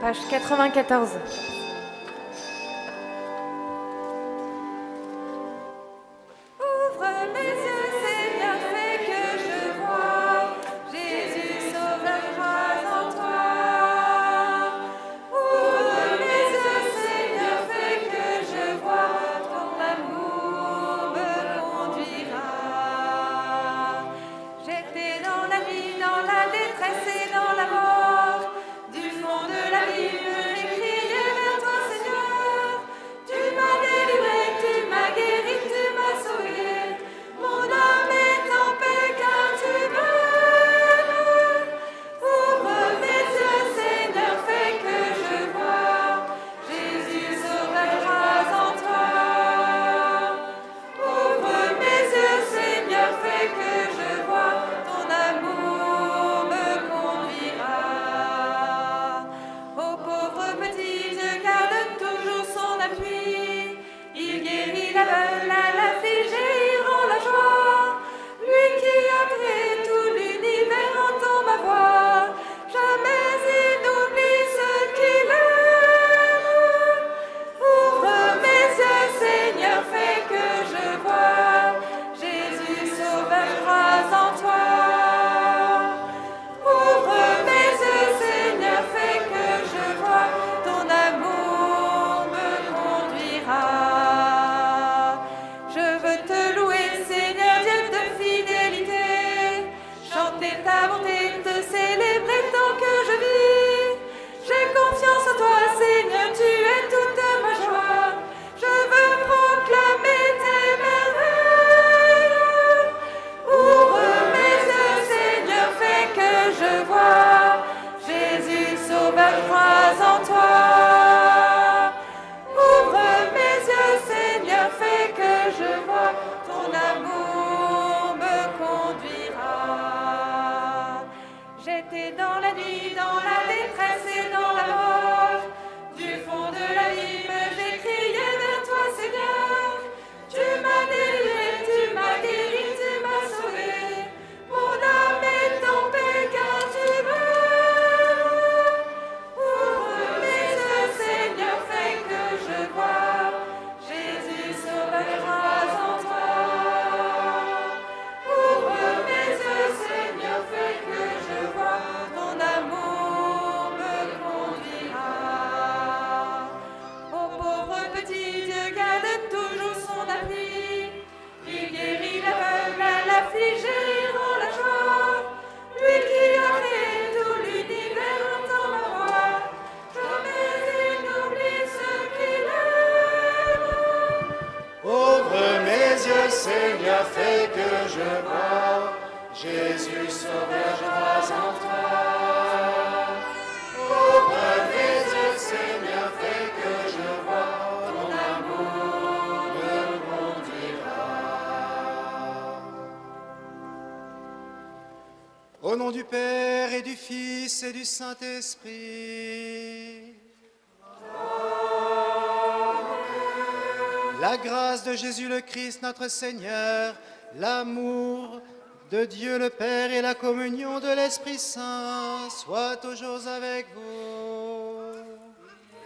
Page 94. Seigneur, fais que je vois. Jésus, Sauveur, je crois en toi. Ouvre mes yeux, Seigneur, fais que je vois. Ton amour me conduira. Au nom du Père et du Fils et du Saint-Esprit. La grâce de Jésus le Christ, notre Seigneur, l'amour de Dieu le Père et la communion de l'Esprit Saint soient toujours avec vous.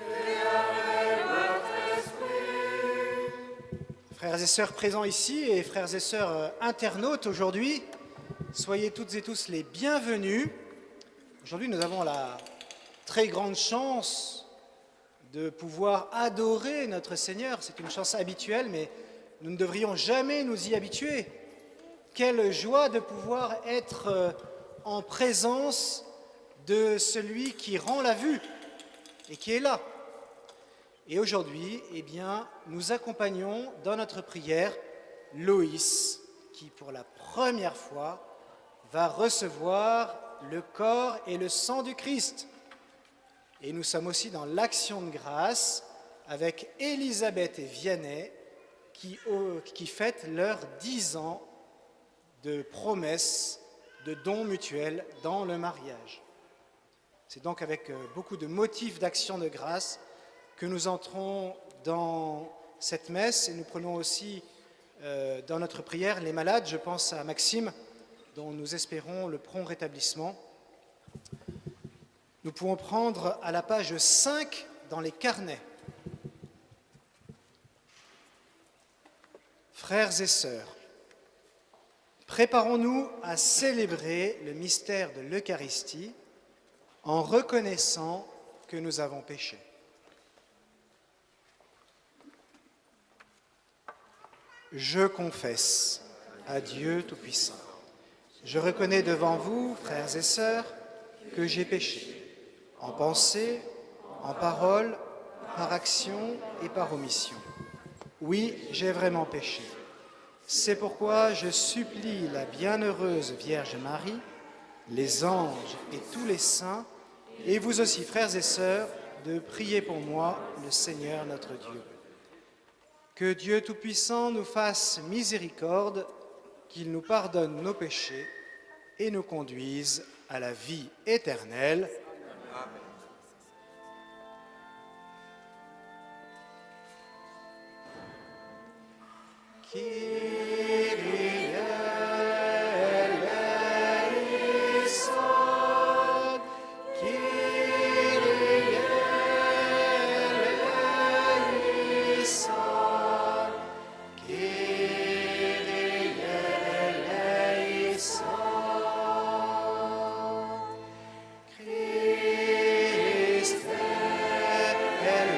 Et avec votre esprit. Frères et sœurs présents ici et frères et sœurs internautes aujourd'hui, soyez toutes et tous les bienvenus. Aujourd'hui, nous avons la très grande chance de pouvoir adorer notre Seigneur. C'est une chance habituelle, mais nous ne devrions jamais nous y habituer. Quelle joie de pouvoir être en présence de celui qui rend la vue et qui est là. Et aujourd'hui, eh bien, nous accompagnons dans notre prière Loïs, qui pour la première fois va recevoir le corps et le sang du Christ. Et nous sommes aussi dans l'action de grâce avec Elisabeth et Vianney qui fêtent leurs 10 ans de promesses, de dons mutuels dans le mariage. C'est donc avec beaucoup de motifs d'action de grâce que nous entrons dans cette messe et nous prenons aussi dans notre prière les malades. Je pense à Maxime, dont nous espérons le prompt rétablissement. Nous pouvons prendre à la page 5 dans les carnets. Frères et sœurs, préparons-nous à célébrer le mystère de l'Eucharistie en reconnaissant que nous avons péché. Je confesse à Dieu Tout-Puissant. Je reconnais devant vous, frères et sœurs, que j'ai péché, en pensée, en parole, par action et par omission. Oui, j'ai vraiment péché. C'est pourquoi je supplie la bienheureuse Vierge Marie, les anges et tous les saints, et vous aussi, frères et sœurs, de prier pour moi, le Seigneur notre Dieu. Que Dieu Tout-Puissant nous fasse miséricorde, qu'il nous pardonne nos péchés et nous conduise à la vie éternelle. Kyrie eleison, Kyrie eleison, Kyrie eleison, Christe eleison,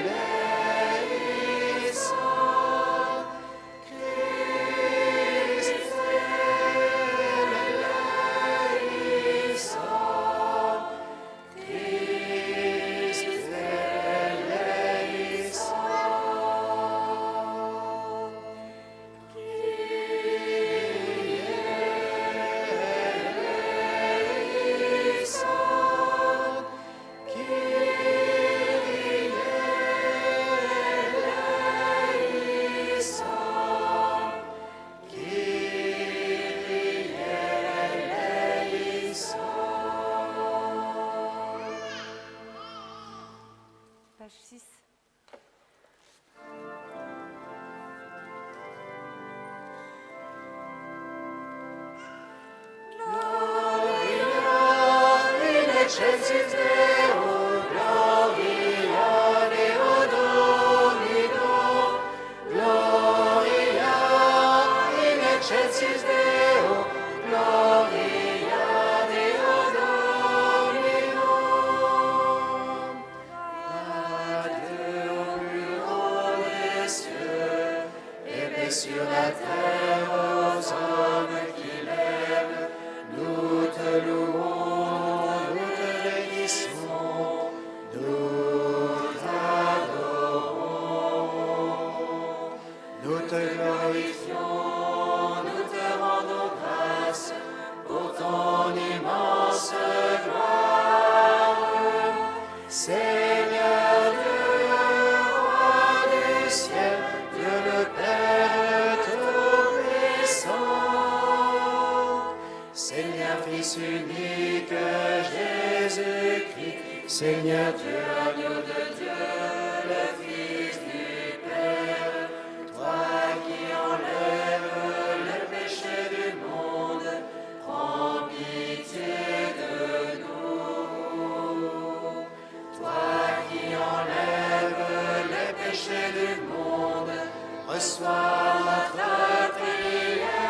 Page 6. in excelsis Deo, Gloria Deo Domino, Gloria in excelsis Deo, Gloria Deo Domino. À Dieu au plus haut des cieux, et paix sur la terre aux hommes qu'il aime, nous te louons, nous te bénissons, nous t'adorons, nous te glorifions, nous te rendons grâce pour ton immense gloire. Seigneur Dieu, roi du ciel, Dieu le Père Tout-Puissant, Seigneur Fils unique, Jésus-Christ, Seigneur Dieu, agneau de Dieu, le Fils du Père, toi qui enlèves le péché du monde, prends pitié de nous. Toi qui enlèves les péchés du monde, reçois notre prière.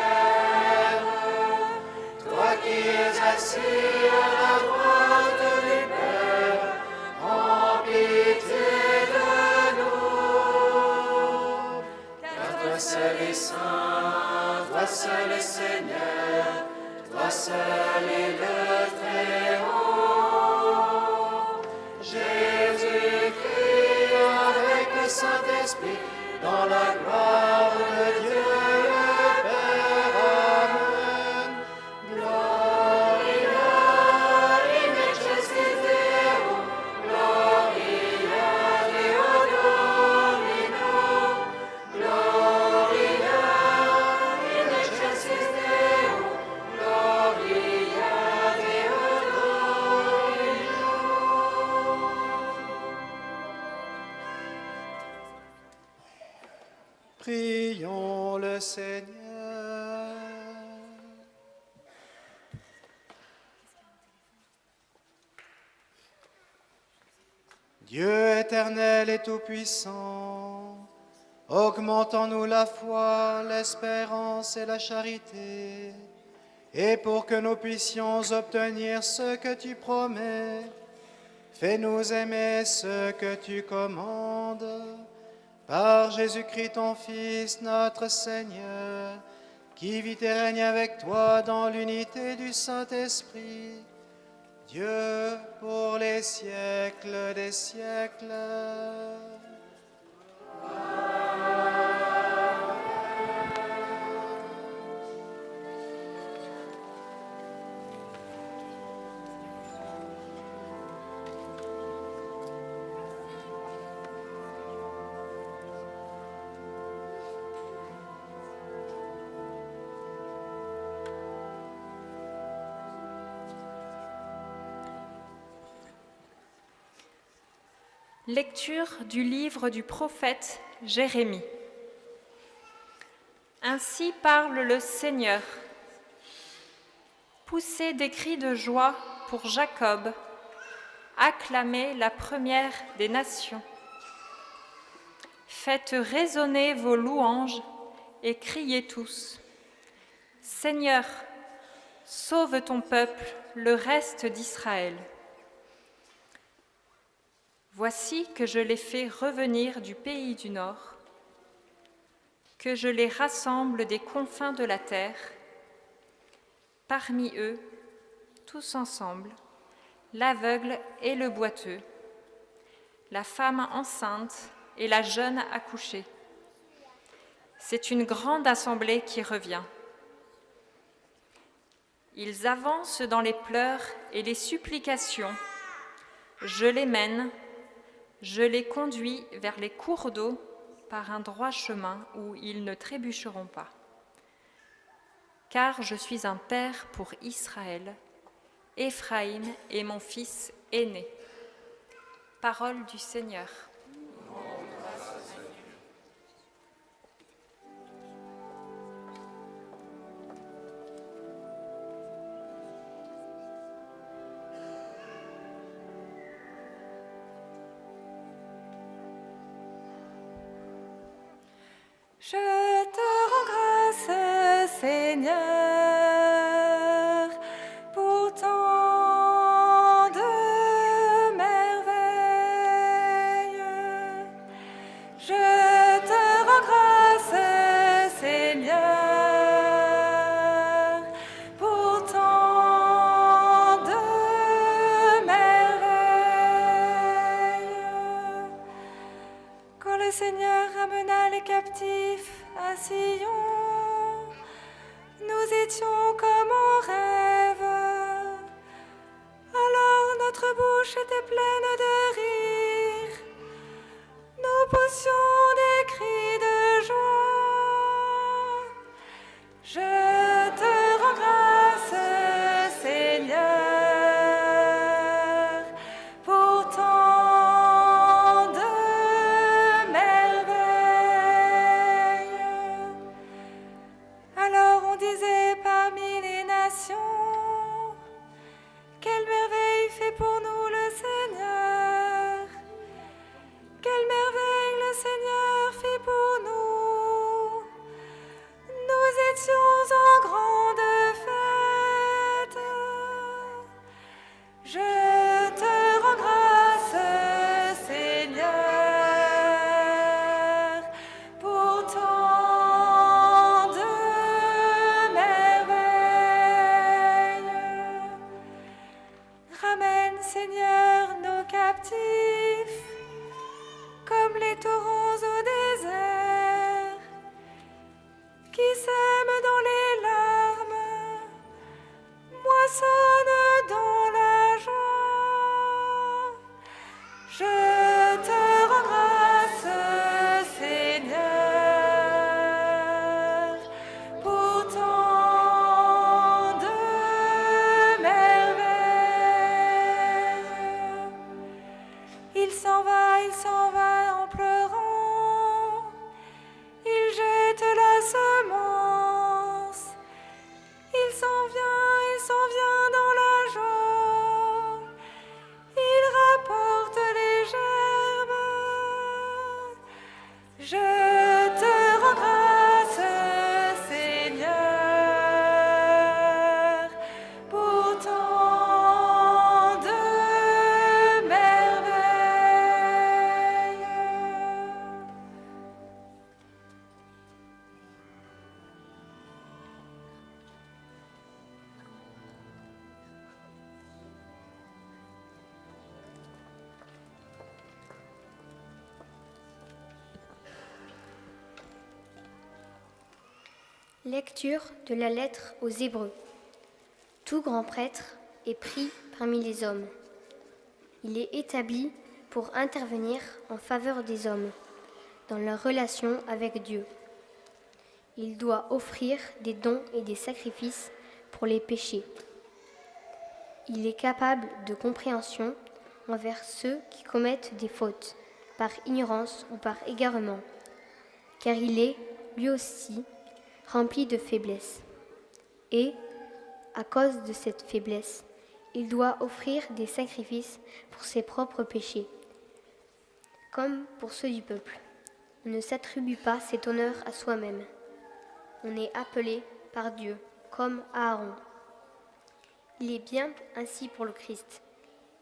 Toi qui es assis à la droite du Père, prends pitié de nous. Car toi seul est saint, toi seul est Seigneur, toi seul est le Très-Haut. Jésus-Christ avec le Saint-Esprit, dans la gloire de Dieu le Père. Amen. Gloria in excelsis Deo, Gloria Deo Domino, Gloria in excelsis Deo, Gloria Deo Domino. Prions le Dieu éternel et tout-puissant, augmente en nous la foi, l'espérance et la charité, et pour que nous puissions obtenir ce que tu promets, fais-nous aimer ce que tu commandes. Par Jésus-Christ ton Fils, notre Seigneur, qui vit et règne avec toi dans l'unité du Saint-Esprit, Dieu pour les siècles des siècles. Lecture du livre du prophète Jérémie. Ainsi parle le Seigneur. Poussez des cris de joie pour Jacob, acclamez la première des nations. Faites résonner vos louanges et criez tous. Seigneur, sauve ton peuple, le reste d'Israël. Voici que je les fais revenir du pays du Nord, que je les rassemble des confins de la terre. Parmi eux, tous ensemble, l'aveugle et le boiteux, la femme enceinte et la jeune accouchée. C'est une grande assemblée qui revient. Ils avancent dans les pleurs et les supplications. Je les mène, je les conduis vers les cours d'eau par un droit chemin où ils ne trébucheront pas. Car je suis un père pour Israël, Éphraïm est mon fils aîné. Parole du Seigneur. Je te rends grâce, Seigneur, pour tant de merveilles. Je te rends grâce, Seigneur, pour tant de merveilles. Quand le Seigneur ramena les captifs à Sion, nous étions comme en rêve. Alors notre bouche était pleine de rire, nous poussions des cris de joie. Je te rends grâce, Seigneur, pour tant de merveilles. Alors on disait parmi les nations, quelle merveille fait pour nous le Seigneur. Quelle merveille le Seigneur fait pour nous. Nous étions en grande fête. Je te rends grâce, Seigneur, pour tant de merveilles. Lecture de la lettre aux Hébreux. Tout grand prêtre est pris parmi les hommes. Il est établi pour intervenir en faveur des hommes dans leur relation avec Dieu. Il doit offrir des dons et des sacrifices pour les péchés. Il est capable de compréhension envers ceux qui commettent des fautes, par ignorance ou par égarement, car il est, lui aussi, rempli de faiblesse. Et, à cause de cette faiblesse, il doit offrir des sacrifices pour ses propres péchés, comme pour ceux du peuple. On ne s'attribue pas cet honneur à soi-même. On est appelé par Dieu, comme Aaron. Il est bien ainsi pour le Christ.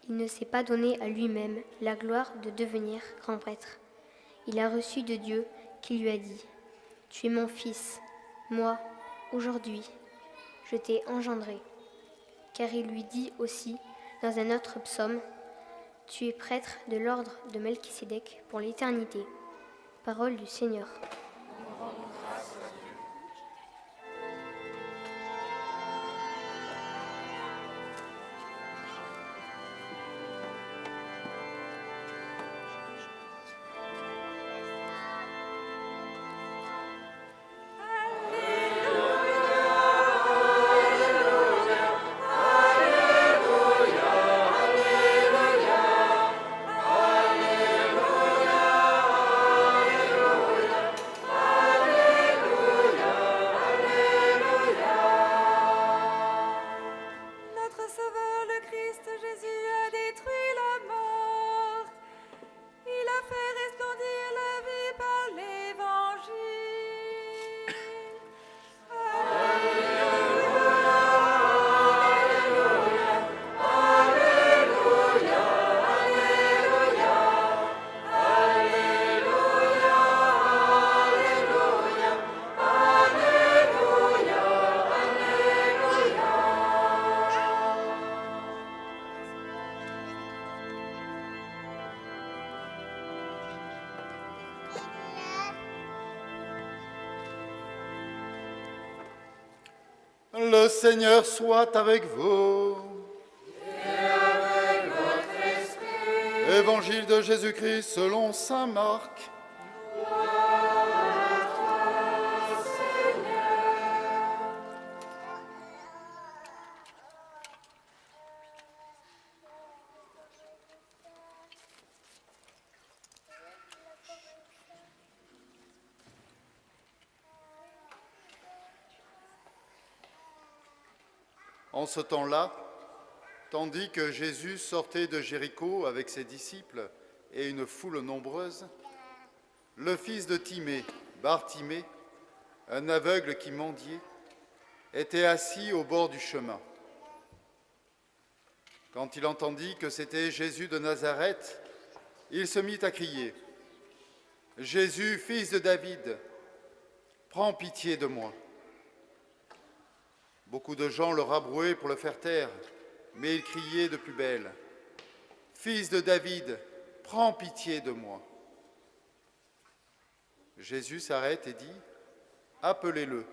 Il ne s'est pas donné à lui-même la gloire de devenir grand prêtre. Il a reçu de Dieu qui lui a dit « Tu es mon fils, moi, aujourd'hui, je t'ai engendré. » Car il lui dit aussi dans un autre psaume « Tu es prêtre de l'ordre de Melchisédek pour l'éternité. » Parole du Seigneur. Le Seigneur soit avec vous. Et avec votre esprit. Évangile de Jésus-Christ selon saint Marc. Gloire à toi, Seigneur. En ce temps-là, tandis que Jésus sortait de Jéricho avec ses disciples et une foule nombreuse, le fils de Timée, Bartimée, un aveugle qui mendiait, était assis au bord du chemin. Quand il entendit que c'était Jésus de Nazareth, il se mit à crier « Jésus, fils de David, prends pitié de moi !» Beaucoup de gens le rabrouaient pour le faire taire, mais il criait de plus belle « Fils de David, prends pitié de moi !» Jésus s'arrête et dit « Appelez-le !»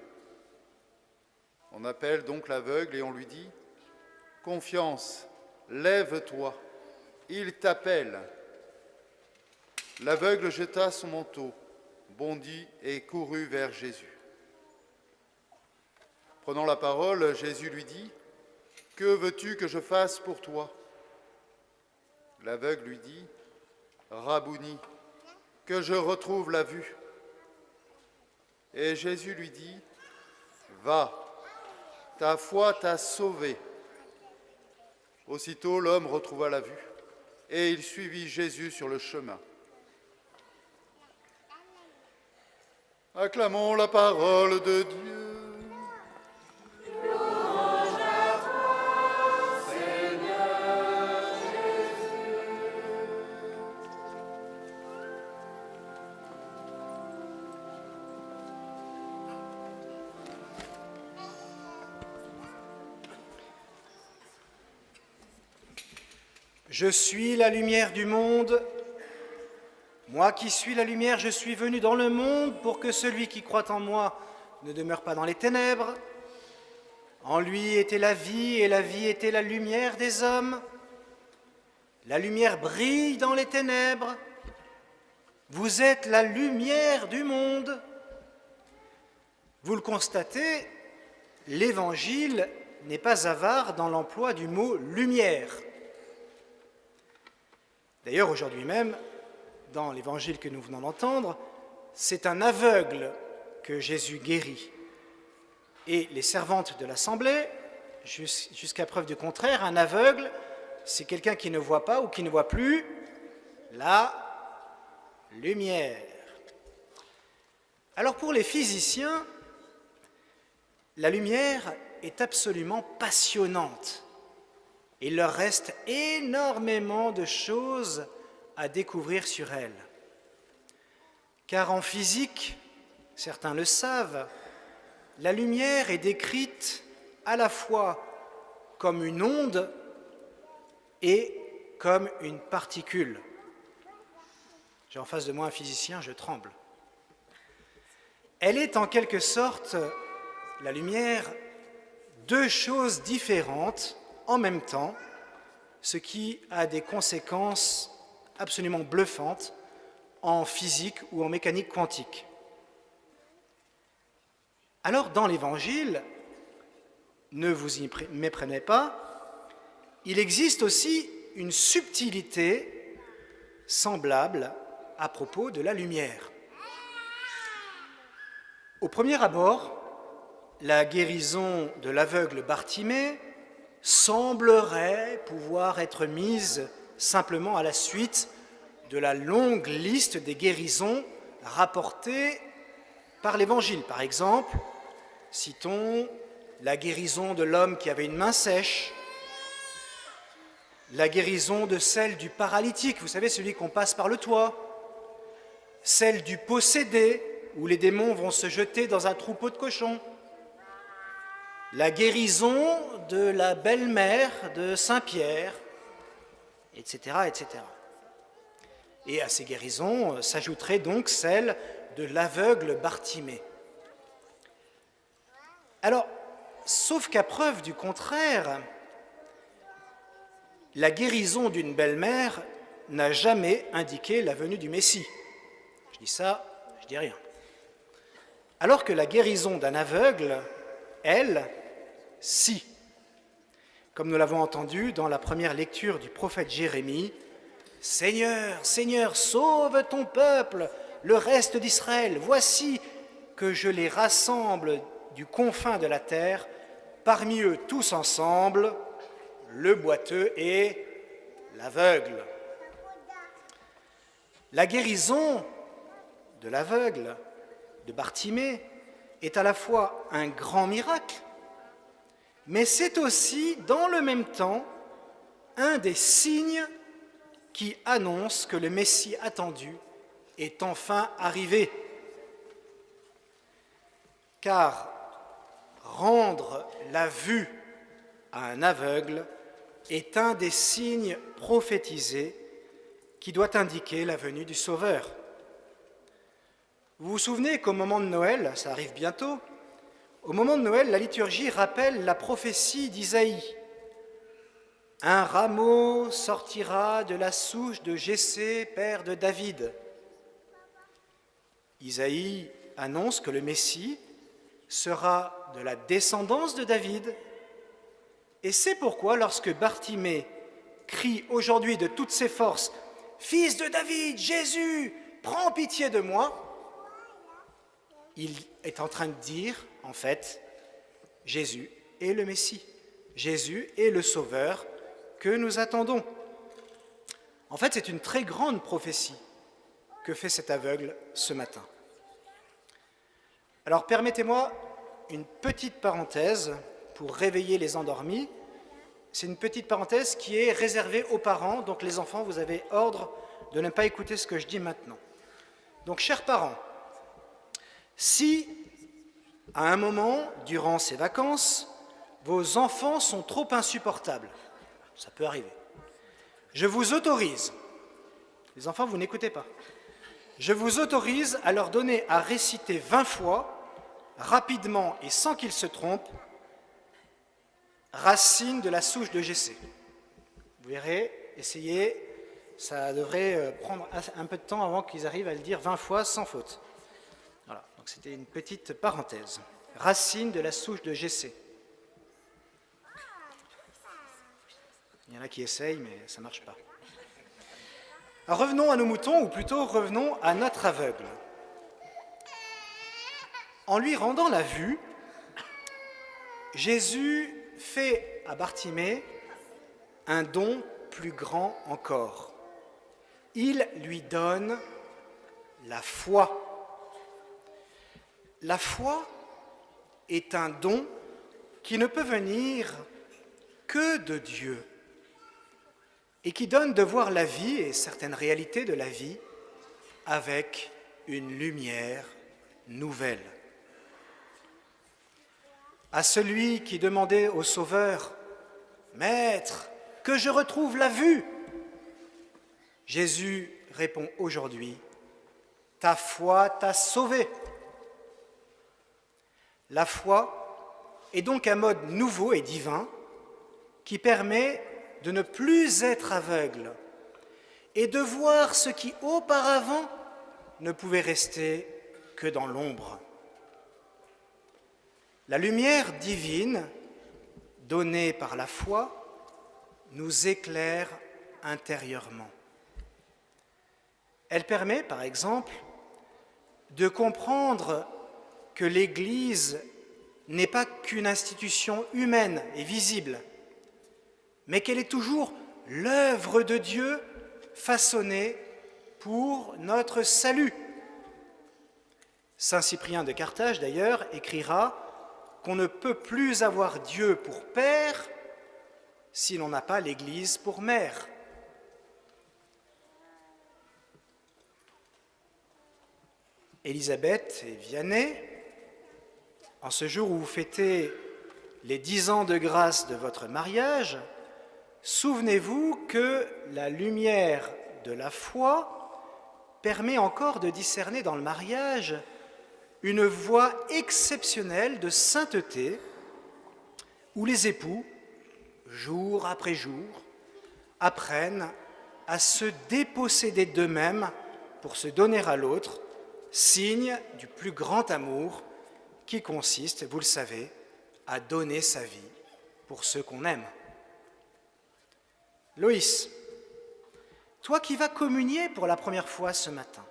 On appelle donc l'aveugle et on lui dit « Confiance, lève-toi, il t'appelle !» L'aveugle jeta son manteau, bondit et courut vers Jésus. Prenant la parole, Jésus lui dit « Que veux-tu que je fasse pour toi ?» L'aveugle lui dit « Rabouni, que je retrouve la vue. » Et Jésus lui dit « Va, ta foi t'a sauvé. » Aussitôt l'homme retrouva la vue, et il suivit Jésus sur le chemin. Acclamons la parole de Dieu. Je suis la lumière du monde. Moi qui suis la lumière, je suis venu dans le monde pour que celui qui croit en moi ne demeure pas dans les ténèbres. En lui était la vie, et la vie était la lumière des hommes. La lumière brille dans les ténèbres. Vous êtes la lumière du monde. Vous le constatez, l'Évangile n'est pas avare dans l'emploi du mot « lumière ». D'ailleurs, aujourd'hui même, dans l'Évangile que nous venons d'entendre, c'est un aveugle que Jésus guérit. Et les servantes de l'Assemblée, jusqu'à preuve du contraire, un aveugle, c'est quelqu'un qui ne voit pas ou qui ne voit plus la lumière. Alors pour les physiciens, la lumière est absolument passionnante. Il leur reste énormément de choses à découvrir sur elle. Car en physique, certains le savent, la lumière est décrite à la fois comme une onde et comme une particule. J'ai en face de moi un physicien, je tremble. Elle est en quelque sorte, la lumière, deux choses différentes en même temps, ce qui a des conséquences absolument bluffantes en physique ou en mécanique quantique. Alors, dans l'Évangile, ne vous y méprenez pas, il existe aussi une subtilité semblable à propos de la lumière. Au premier abord, la guérison de l'aveugle Bartimée semblerait pouvoir être mise simplement à la suite de la longue liste des guérisons rapportées par l'Évangile. Par exemple, citons la guérison de l'homme qui avait une main sèche, la guérison de celle du paralytique, vous savez, celui qu'on passe par le toit, celle du possédé, où les démons vont se jeter dans un troupeau de cochons, la guérison de la belle-mère de Saint-Pierre, etc., etc. Et à ces guérisons s'ajouterait donc celle de l'aveugle Bartimée. Alors, sauf qu'à preuve du contraire, la guérison d'une belle-mère n'a jamais indiqué la venue du Messie. Je dis ça, je dis rien. Alors que la guérison d'un aveugle, elle, si. Comme nous l'avons entendu dans la première lecture du prophète Jérémie, « Seigneur, Seigneur, sauve ton peuple, le reste d'Israël. Voici que je les rassemble du confin de la terre, parmi eux tous ensemble, le boiteux et l'aveugle. » La guérison de l'aveugle, de Bartimée, est à la fois un grand miracle, mais c'est aussi, dans le même temps, un des signes qui annonce que le Messie attendu est enfin arrivé. Car rendre la vue à un aveugle est un des signes prophétisés qui doit indiquer la venue du Sauveur. Vous vous souvenez qu'au moment de Noël, ça arrive bientôt, au moment de Noël, la liturgie rappelle la prophétie d'Isaïe. Un rameau sortira de la souche de Jessé, père de David. Isaïe annonce que le Messie sera de la descendance de David. Et c'est pourquoi, lorsque Bartimée crie aujourd'hui de toutes ses forces « Fils de David, Jésus, prends pitié de moi !» il est en train de dire, en fait, Jésus est le Messie, Jésus est le Sauveur que nous attendons. En fait, c'est une très grande prophétie que fait cet aveugle ce matin. Alors, permettez-moi une petite parenthèse pour réveiller les endormis. C'est une petite parenthèse qui est réservée aux parents, donc les enfants, vous avez ordre de ne pas écouter ce que je dis maintenant. Donc, chers parents, si, à un moment, durant ces vacances, vos enfants sont trop insupportables, ça peut arriver, je vous autorise, les enfants, vous n'écoutez pas, je vous autorise à leur donner à réciter 20 fois rapidement et sans qu'il se trompe, racine de la souche de Jessé. Vous verrez, essayez, ça devrait prendre un peu de temps avant qu'ils arrivent à le dire 20 fois sans faute. Voilà, donc c'était une petite parenthèse. Racine de la souche de Jessé. Il y en a qui essayent, mais ça ne marche pas. Alors revenons à nos moutons, ou plutôt revenons à notre aveugle. En lui rendant la vue, Jésus fait à Bartimée un don plus grand encore. Il lui donne la foi. La foi est un don qui ne peut venir que de Dieu et qui donne de voir la vie et certaines réalités de la vie avec une lumière nouvelle. À celui qui demandait au Sauveur « Maître, que je retrouve la vue !» Jésus répond aujourd'hui « Ta foi t'a sauvé !» La foi est donc un mode nouveau et divin qui permet de ne plus être aveugle et de voir ce qui auparavant ne pouvait rester que dans l'ombre. La lumière divine, donnée par la foi, nous éclaire intérieurement. Elle permet, par exemple, de comprendre que l'Église n'est pas qu'une institution humaine et visible, mais qu'elle est toujours l'œuvre de Dieu façonnée pour notre salut. Saint Cyprien de Carthage, d'ailleurs, écrira qu'on ne peut plus avoir Dieu pour père si l'on n'a pas l'Église pour mère. Élisabeth et Vianney, en ce jour où vous fêtez les 10 ans de grâce de votre mariage, souvenez-vous que la lumière de la foi permet encore de discerner dans le mariage une voie exceptionnelle de sainteté où les époux, jour après jour, apprennent à se déposséder d'eux-mêmes pour se donner à l'autre, signe du plus grand amour qui consiste, vous le savez, à donner sa vie pour ceux qu'on aime. Loïs, toi qui vas communier pour la première fois ce matin,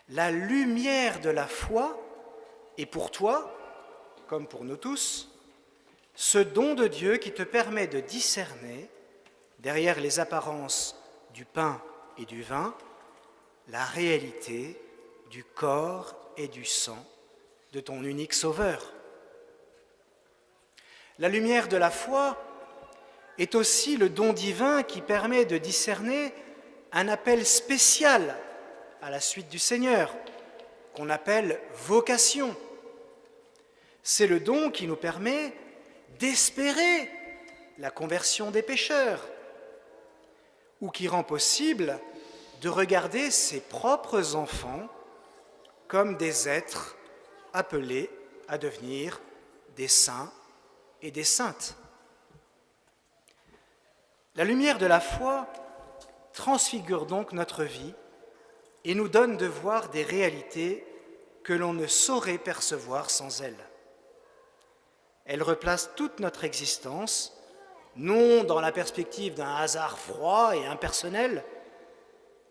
la lumière de la foi est pour toi, comme pour nous tous, ce don de Dieu qui te permet de discerner, derrière les apparences du pain et du vin, la réalité du corps et du sang de ton unique Sauveur. La lumière de la foi est aussi le don divin qui permet de discerner un appel spécial à la suite du Seigneur, qu'on appelle vocation. C'est le don qui nous permet d'espérer la conversion des pécheurs, ou qui rend possible de regarder ses propres enfants comme des êtres appelés à devenir des saints et des saintes. La lumière de la foi transfigure donc notre vie et nous donne de voir des réalités que l'on ne saurait percevoir sans elle. Elle replace toute notre existence, non dans la perspective d'un hasard froid et impersonnel,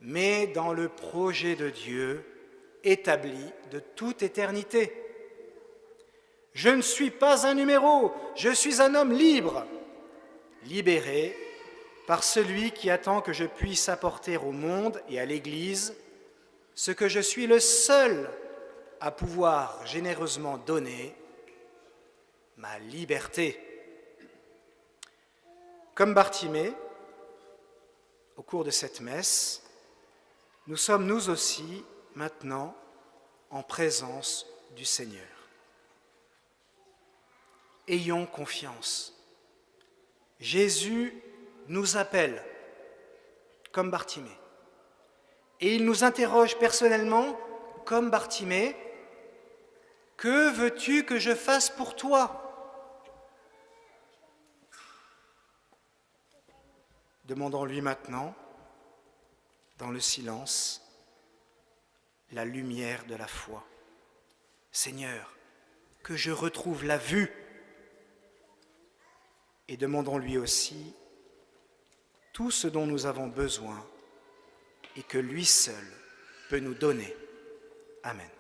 mais dans le projet de Dieu établi de toute éternité. Je ne suis pas un numéro, je suis un homme libre, libéré par celui qui attend que je puisse apporter au monde et à l'Église ce que je suis le seul à pouvoir généreusement donner, ma liberté. Comme Bartimée, au cours de cette messe, nous sommes nous aussi maintenant en présence du Seigneur. Ayons confiance. Jésus nous appelle comme Bartimée. Et il nous interroge personnellement comme Bartimée, que veux-tu que je fasse pour toi ? Demandons-lui maintenant, dans le silence, la lumière de la foi. Seigneur, que je retrouve la vue. Et demandons-lui aussi tout ce dont nous avons besoin et que lui seul peut nous donner. Amen.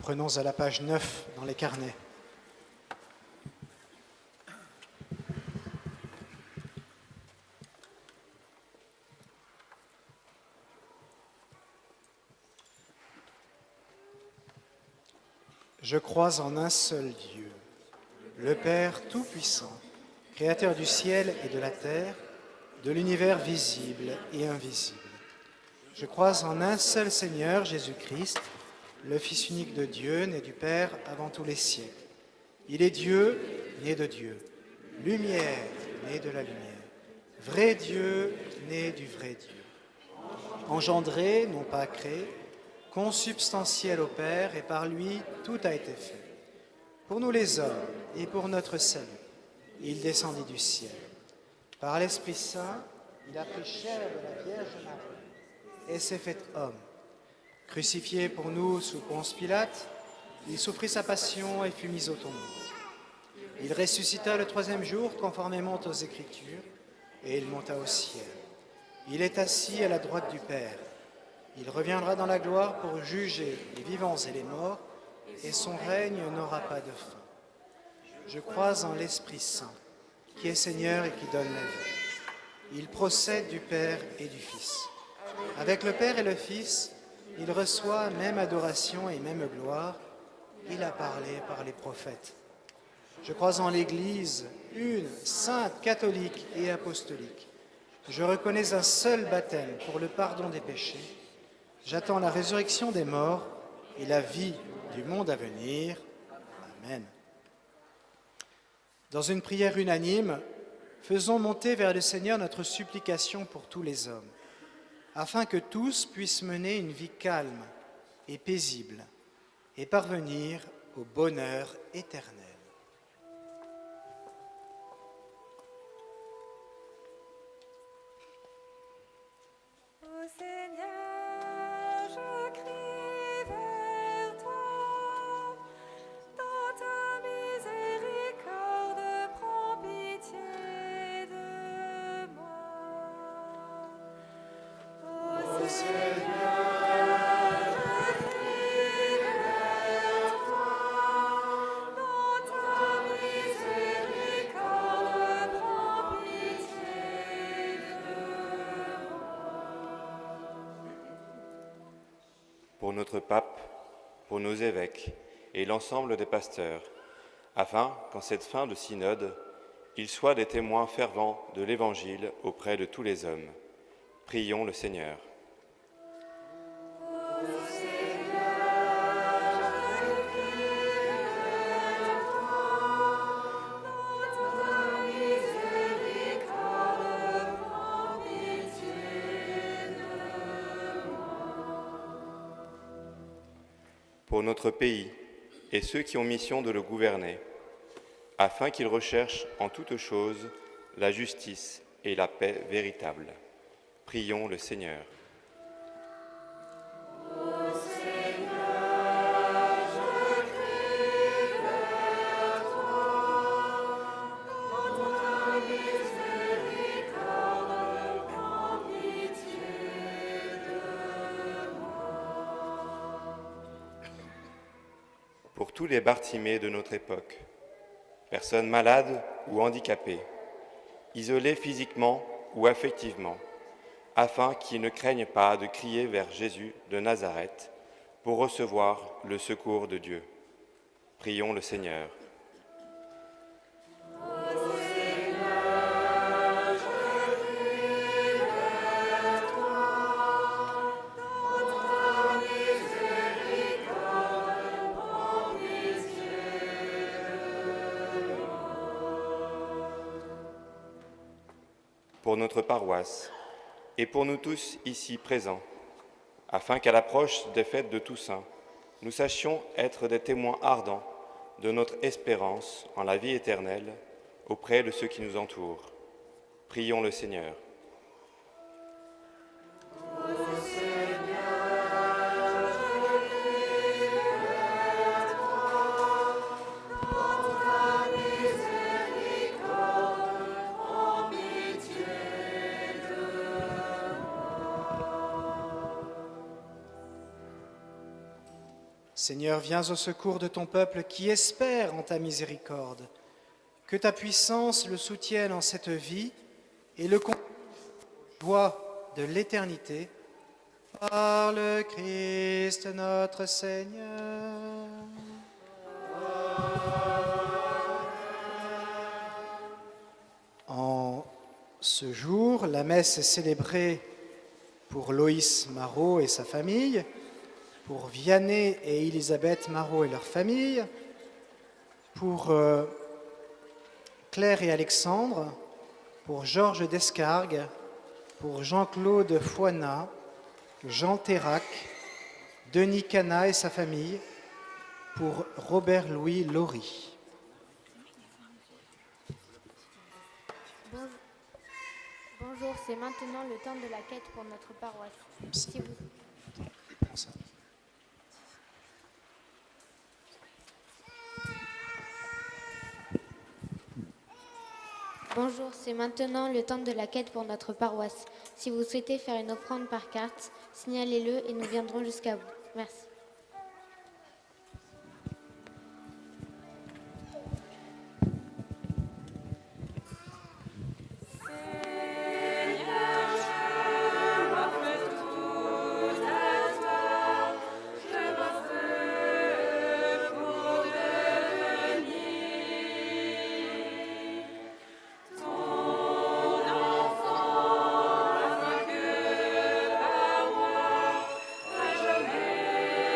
Prenons à la page 9 dans les carnets. Je crois en un seul Dieu, le Père Tout-Puissant, Créateur du ciel et de la terre, de l'univers visible et invisible. Je crois en un seul Seigneur, Jésus-Christ, le Fils unique de Dieu, né du Père avant tous les siècles. Il est Dieu, né de Dieu, lumière, né de la lumière, vrai Dieu, né du vrai Dieu, engendré, non pas créé, consubstantiel au Père, et par lui tout a été fait. Pour nous les hommes et pour notre salut, il descendit du ciel. Par l'Esprit Saint, il a pris chair de la Vierge Marie et s'est fait homme. Crucifié pour nous sous Ponce Pilate, il souffrit sa passion et fut mis au tombeau. Il ressuscita le troisième jour conformément aux Écritures et il monta au ciel. Il est assis à la droite du Père. Il reviendra dans la gloire pour juger les vivants et les morts, et son règne n'aura pas de fin. Je crois en l'Esprit Saint, qui est Seigneur et qui donne la vie. Il procède du Père et du Fils. Avec le Père et le Fils, il reçoit même adoration et même gloire. Il a parlé par les prophètes. Je crois en l'Église, une, sainte, catholique et apostolique. Je reconnais un seul baptême pour le pardon des péchés. J'attends la résurrection des morts et la vie du monde à venir. Amen. Dans une prière unanime, faisons monter vers le Seigneur notre supplication pour tous les hommes, afin que tous puissent mener une vie calme et paisible et parvenir au bonheur éternel. Pour notre pape, pour nos évêques et l'ensemble des pasteurs, afin qu'en cette fin de synode, ils soient des témoins fervents de l'Évangile auprès de tous les hommes. Prions le Seigneur. Pour notre pays et ceux qui ont mission de le gouverner, afin qu'ils recherchent en toutes choses la justice et la paix véritable. Prions le Seigneur. Pour tous les Bartimées de notre époque, personnes malades ou handicapées, isolées physiquement ou affectivement, afin qu'ils ne craignent pas de crier vers Jésus de Nazareth pour recevoir le secours de Dieu. Prions le Seigneur. Pour notre paroisse et pour nous tous ici présents, afin qu'à l'approche des fêtes de Toussaint, nous sachions être des témoins ardents de notre espérance en la vie éternelle auprès de ceux qui nous entourent. Prions le Seigneur. Seigneur, viens au secours de ton peuple qui espère en ta miséricorde. Que ta puissance le soutienne en cette vie et le conduise aux joies de l'éternité. Par le Christ notre Seigneur. En ce jour, la messe est célébrée pour Loïs Marot et sa famille, pour Vianney et Elisabeth Marot et leur famille, pour Claire et Alexandre, pour Georges Descargues, pour Jean-Claude Foinat, Jean Terrac, Denis Cana et sa famille, pour Robert-Louis Laurie. Bonjour, c'est maintenant le temps de la quête pour notre paroisse. Si vous... Bonjour, c'est maintenant le temps de la quête pour notre paroisse. Si vous souhaitez faire une offrande par carte, signalez-le et nous viendrons jusqu'à vous. Merci. Afin que par moi, à jamais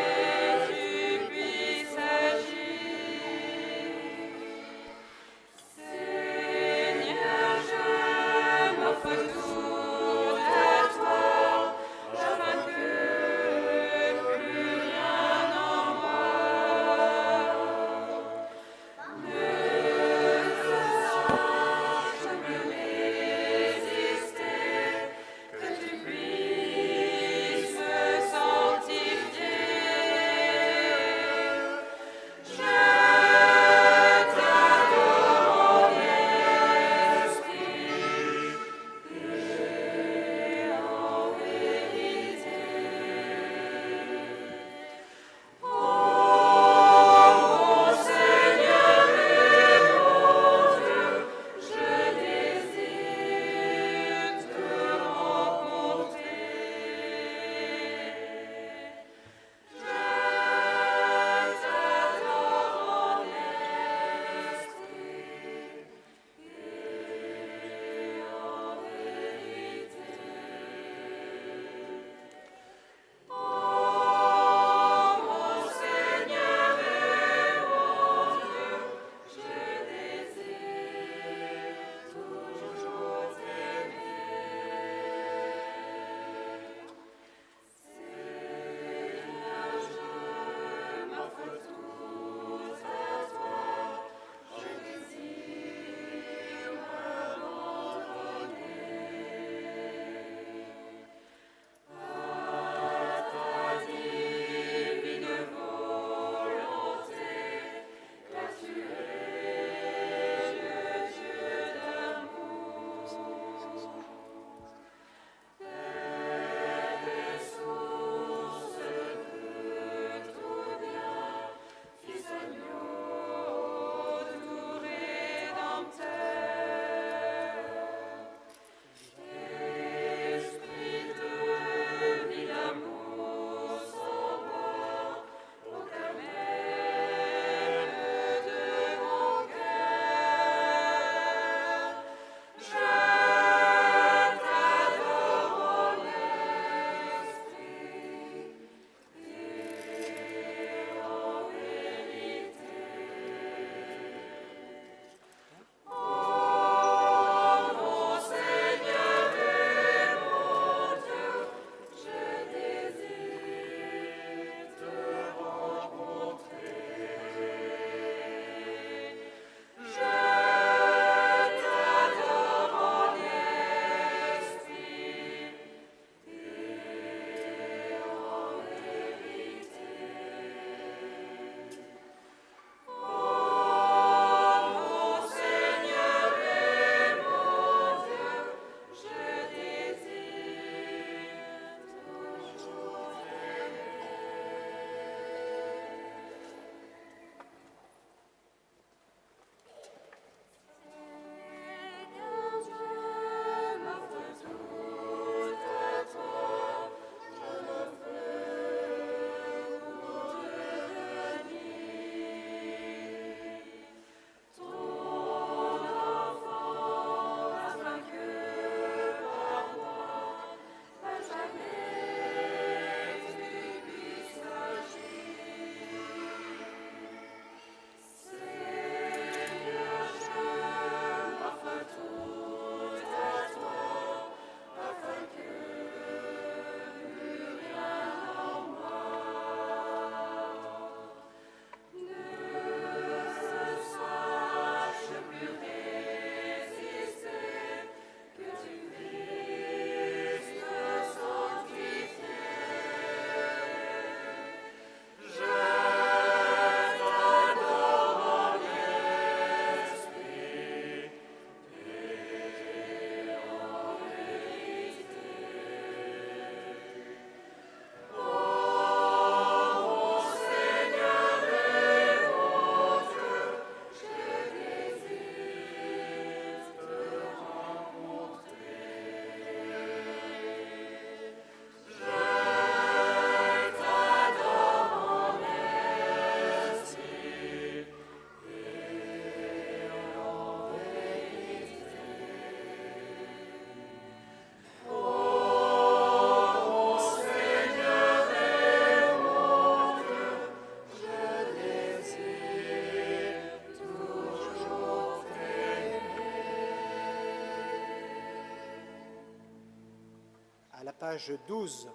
page 12.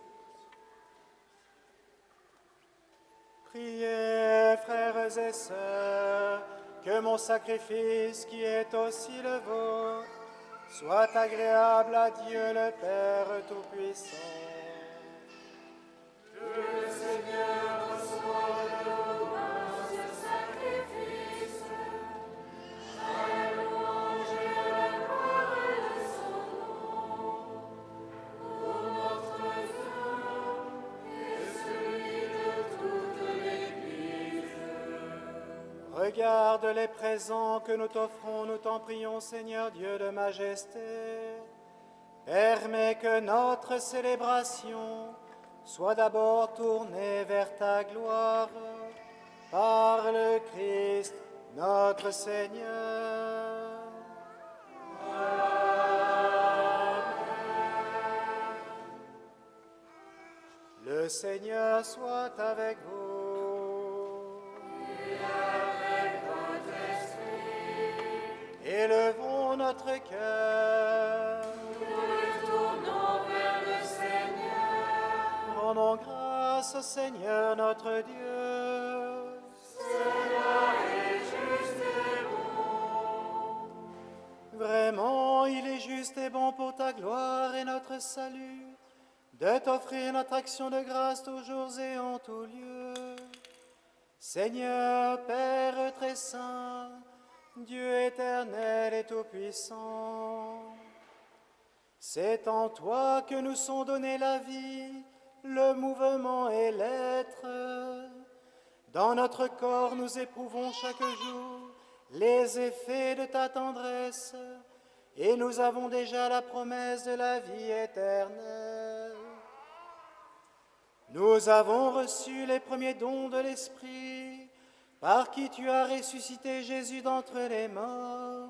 Priez, frères et sœurs, que mon sacrifice, qui est aussi le vôtre, soit agréable à Dieu le Père Tout-Puissant. Que le Seigneur reçoive de vos mains ce sacrifice, à la louange et à la gloire de son nom, pour notre bien et celui de toute l'Église. Regarde les présents que nous t'offrons, nous t'en prions, Seigneur Dieu de majesté. Permets que notre célébration soit d'abord tournée vers ta gloire, par le Christ notre Seigneur. Amen. Le Seigneur soit avec vous. Élevons notre cœur. Nous le tournons vers le Seigneur. Rendons grâce au Seigneur notre Dieu. Cela est juste et bon. Vraiment, il est juste et bon pour ta gloire et notre salut, de t'offrir notre action de grâce toujours et en tout lieu. Seigneur, Père très saint, Dieu éternel et tout-puissant, c'est en toi que nous sont donnés la vie, le mouvement et l'être. Dans notre corps, nous éprouvons chaque jour les effets de ta tendresse, et nous avons déjà la promesse de la vie éternelle. Nous avons reçu les premiers dons de l'Esprit, par qui tu as ressuscité Jésus d'entre les morts,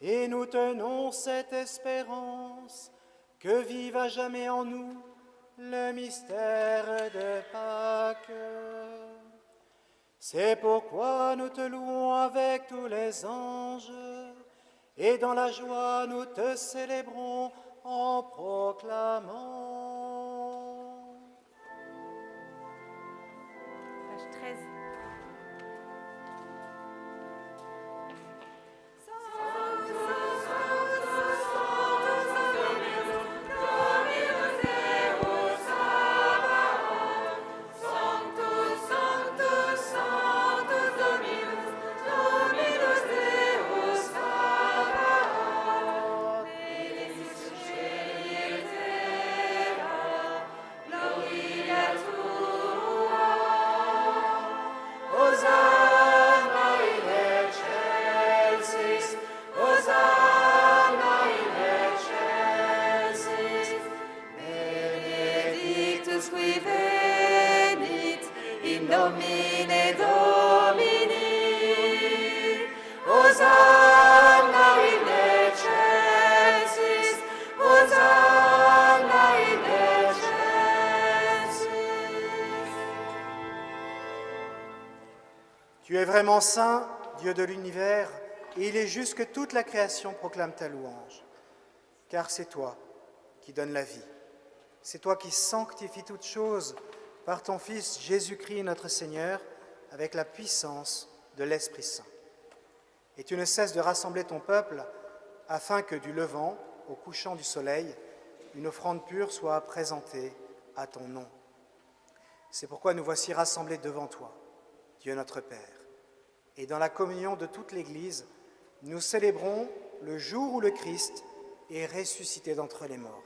et nous tenons cette espérance que vive à jamais en nous le mystère de Pâques. C'est pourquoi nous te louons avec tous les anges, et dans la joie nous te célébrons en proclamant. Page 13. Domine Domini, Hosanna in excelsis, Hosanna in excelsis. Tu es vraiment saint, Dieu de l'univers, et il est juste que toute la création proclame ta louange. Car c'est toi qui donnes la vie. C'est toi qui sanctifies toutes choses par ton Fils Jésus-Christ notre Seigneur, avec la puissance de l'Esprit Saint. Et tu ne cesses de rassembler ton peuple afin que du levant au couchant du soleil, une offrande pure soit présentée à ton nom. C'est pourquoi nous voici rassemblés devant toi, Dieu notre Père. Et dans la communion de toute l'Église, nous célébrons le jour où le Christ est ressuscité d'entre les morts.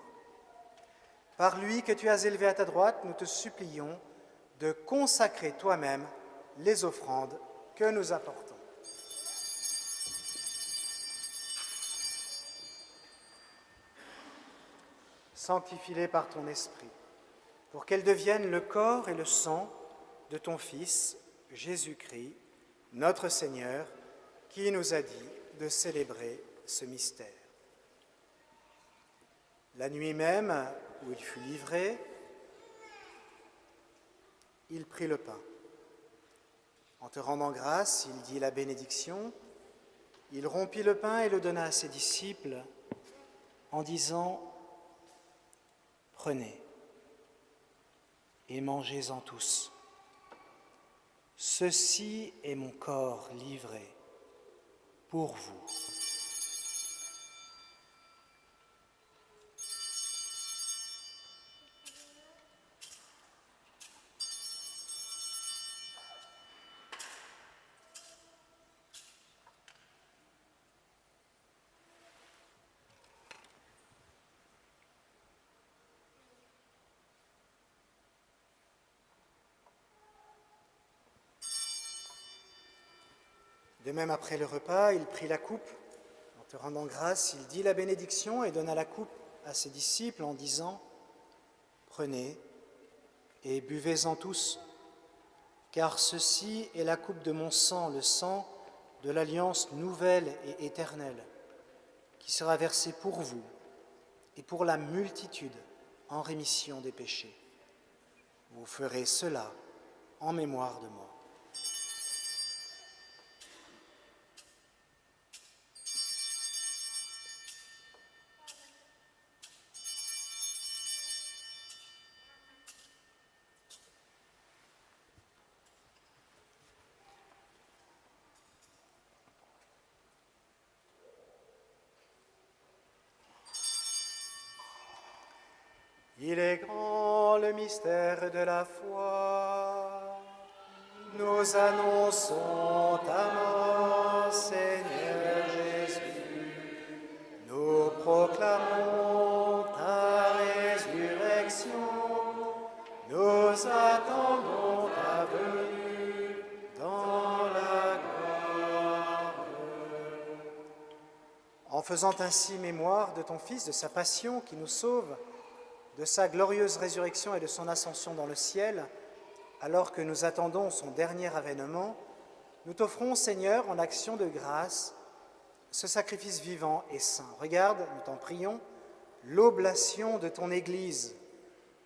Par lui que tu as élevé à ta droite, nous te supplions de consacrer toi-même les offrandes que nous apportons. Sanctifie-les par ton esprit, pour qu'elles deviennent le corps et le sang de ton Fils, Jésus-Christ, notre Seigneur, qui nous a dit de célébrer ce mystère. La nuit même où il fut livré, il prit le pain. En te rendant grâce, il dit la bénédiction, il rompit le pain et le donna à ses disciples en disant « Prenez et mangez-en tous. Ceci est mon corps livré pour vous. De même, après le repas, il prit la coupe. En te rendant grâce, il dit la bénédiction et donna la coupe à ses disciples en disant « Prenez et buvez-en tous, car ceci est la coupe de mon sang, le sang de l'alliance nouvelle et éternelle, qui sera versée pour vous et pour la multitude en rémission des péchés. Vous ferez cela en mémoire de moi. » Il est grand le mystère de la foi. Nous annonçons ta mort, Seigneur Jésus. Nous proclamons ta résurrection. Nous attendons ta venue dans la gloire. En faisant ainsi mémoire de ton Fils, de sa passion qui nous sauve, de sa glorieuse résurrection et de son ascension dans le ciel, alors que nous attendons son dernier avènement, nous t'offrons, Seigneur, en action de grâce, ce sacrifice vivant et saint. Regarde, nous t'en prions, l'oblation de ton Église,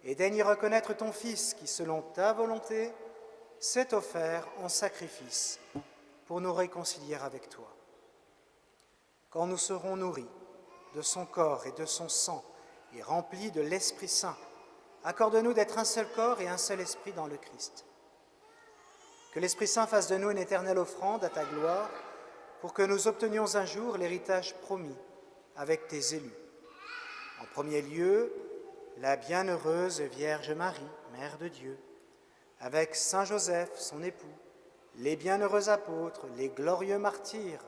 et daigne y reconnaître ton Fils qui, selon ta volonté, s'est offert en sacrifice pour nous réconcilier avec toi. Quand nous serons nourris de son corps et de son sang, et remplis de l'Esprit Saint, accorde-nous d'être un seul corps et un seul esprit dans le Christ. Que l'Esprit Saint fasse de nous une éternelle offrande à ta gloire, pour que nous obtenions un jour l'héritage promis avec tes élus. En premier lieu, la bienheureuse Vierge Marie, Mère de Dieu, avec Saint Joseph, son époux, les bienheureux apôtres, les glorieux martyrs,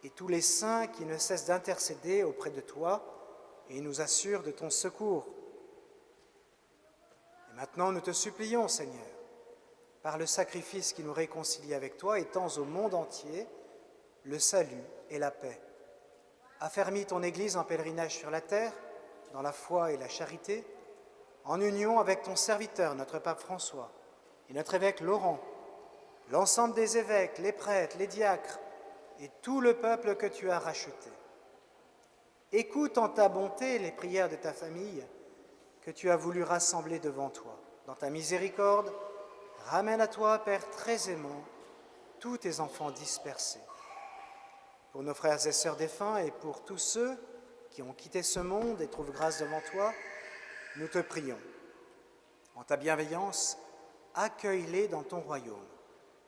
et tous les saints qui ne cessent d'intercéder auprès de toi et nous assurent de ton secours. Et maintenant, nous te supplions, Seigneur, par le sacrifice qui nous réconcilie avec toi, étends au monde entier le salut et la paix. Affermis ton Église en pèlerinage sur la terre, dans la foi et la charité, en union avec ton serviteur, notre pape François, et notre évêque Laurent, l'ensemble des évêques, les prêtres, les diacres, et tout le peuple que tu as racheté. Écoute en ta bonté les prières de ta famille que tu as voulu rassembler devant toi. Dans ta miséricorde, ramène à toi, Père très aimant, tous tes enfants dispersés. Pour nos frères et sœurs défunts et pour tous ceux qui ont quitté ce monde et trouvent grâce devant toi, nous te prions. En ta bienveillance, accueille-les dans ton royaume,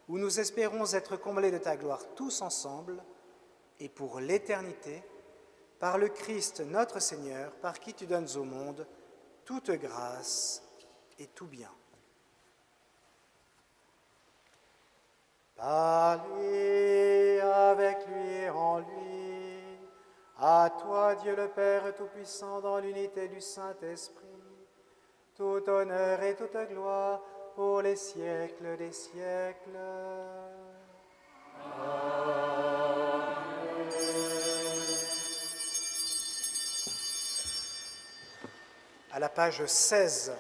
où nous espérons être comblés de ta gloire tous ensemble et pour l'éternité, par le Christ notre Seigneur, par qui tu donnes au monde toute grâce et tout bien. Par lui, avec lui et en lui, à toi Dieu le Père Tout-Puissant, dans l'unité du Saint-Esprit, tout honneur et toute gloire pour les siècles des siècles. À la page 16,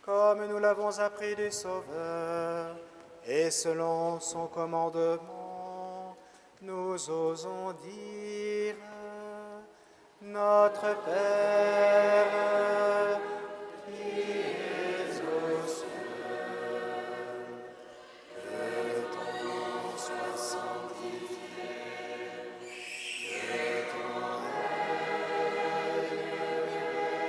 comme nous l'avons appris du Sauveur, et selon son commandement, nous osons dire Notre Père, qui es aux cieux, que ton nom soit sanctifié, que ton règne vienne.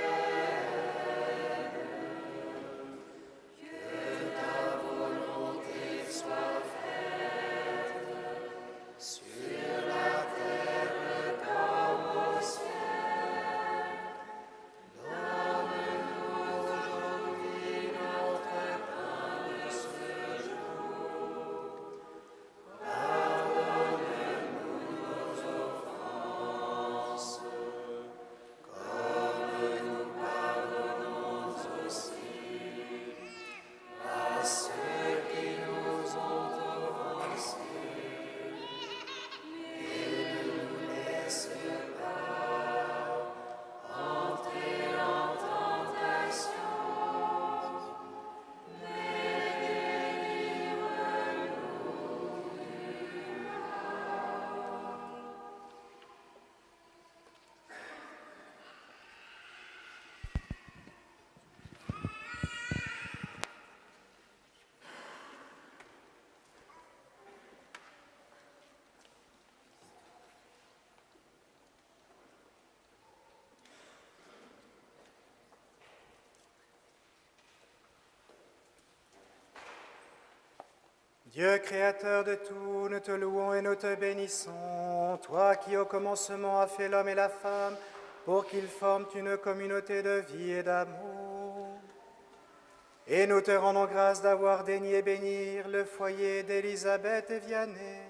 Dieu créateur de tout, nous te louons et nous te bénissons, toi qui au commencement as fait l'homme et la femme, pour qu'ils forment une communauté de vie et d'amour. Et nous te rendons grâce d'avoir daigné bénir le foyer d'Élisabeth et Vianney,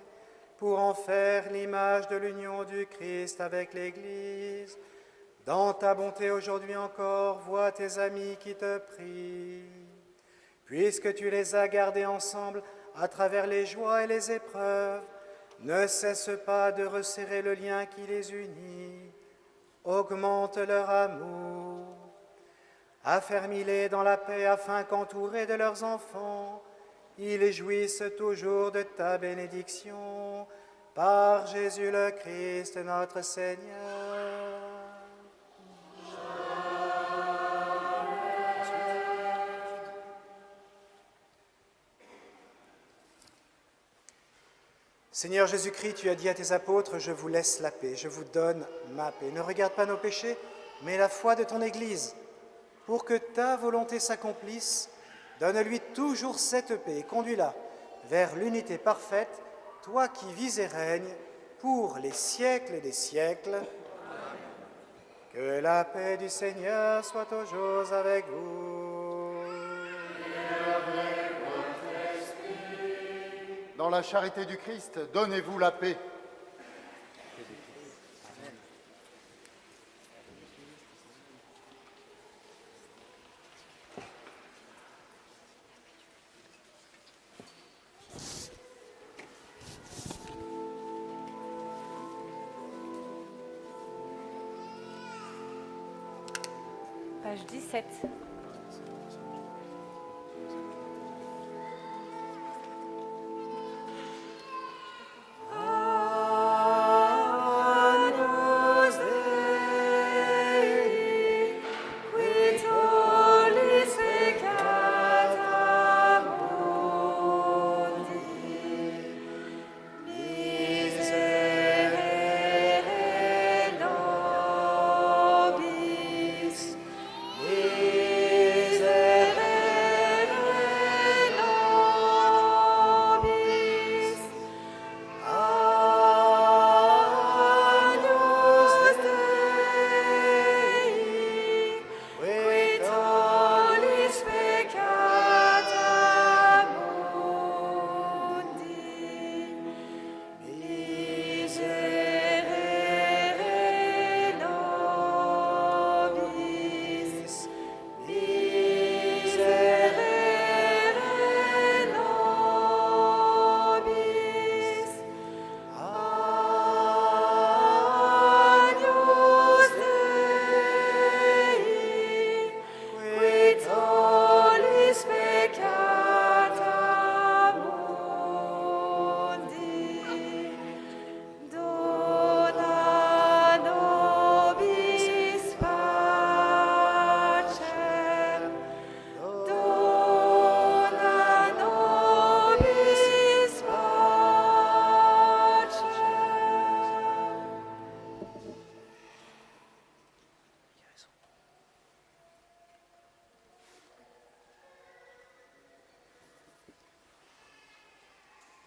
pour en faire l'image de l'union du Christ avec l'Église. Dans ta bonté aujourd'hui encore, vois tes amis qui te prient. Puisque tu les as gardés ensemble à travers les joies et les épreuves, ne cesse pas de resserrer le lien qui les unit. Augmente leur amour. Affermis-les dans la paix afin qu'entourés de leurs enfants, ils jouissent toujours de ta bénédiction. Par Jésus le Christ, notre Seigneur. Seigneur Jésus-Christ, tu as dit à tes apôtres, je vous laisse la paix, je vous donne ma paix. Ne regarde pas nos péchés, mais la foi de ton Église. Pour que ta volonté s'accomplisse, donne-lui toujours cette paix et conduis-la vers l'unité parfaite, toi qui vis et règnes pour les siècles des siècles. Que la paix du Seigneur soit toujours avec vous. Dans la charité du Christ, donnez-vous la paix. Page 17.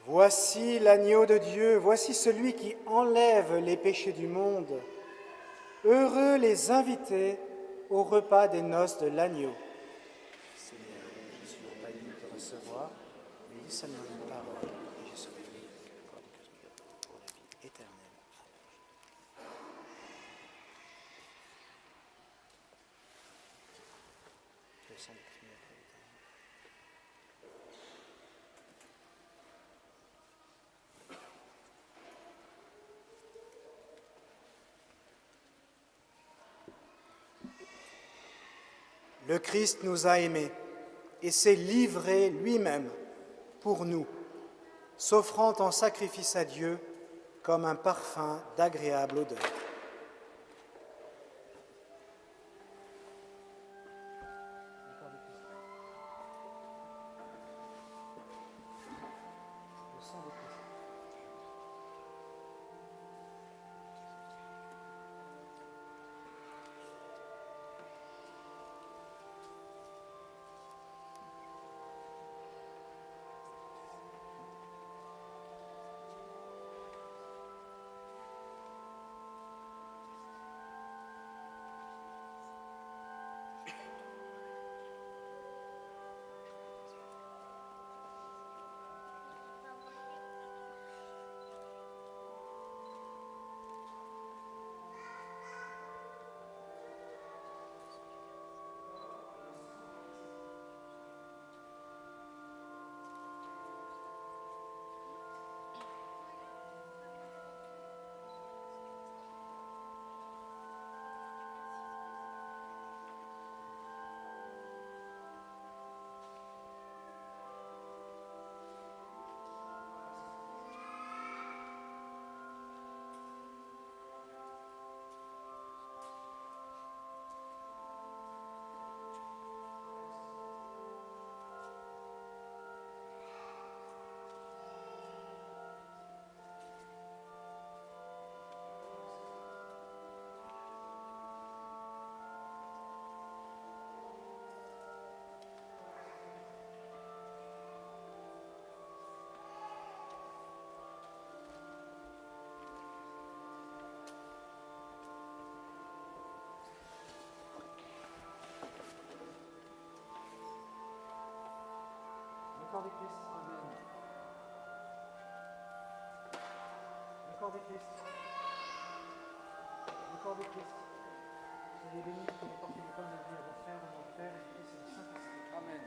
Voici l'agneau de Dieu, voici celui qui enlève les péchés du monde. Heureux les invités au repas des noces de l'agneau. Seigneur, je suis pas digne de te recevoir, mais dis seulement une parole et je serai libre pour la vie éternelle. Le sang de Christ après l'éternel. Le Christ nous a aimés et s'est livré lui-même pour nous, s'offrant en sacrifice à Dieu comme un parfum d'agréable odeur. corps du Christ. Amen. Le corps du Christ. Le corps du Christ. Soyez bénis pour porter le pain de la vie à vos frères, au nom du Père et du Fils et du Saint-Esprit. Amen.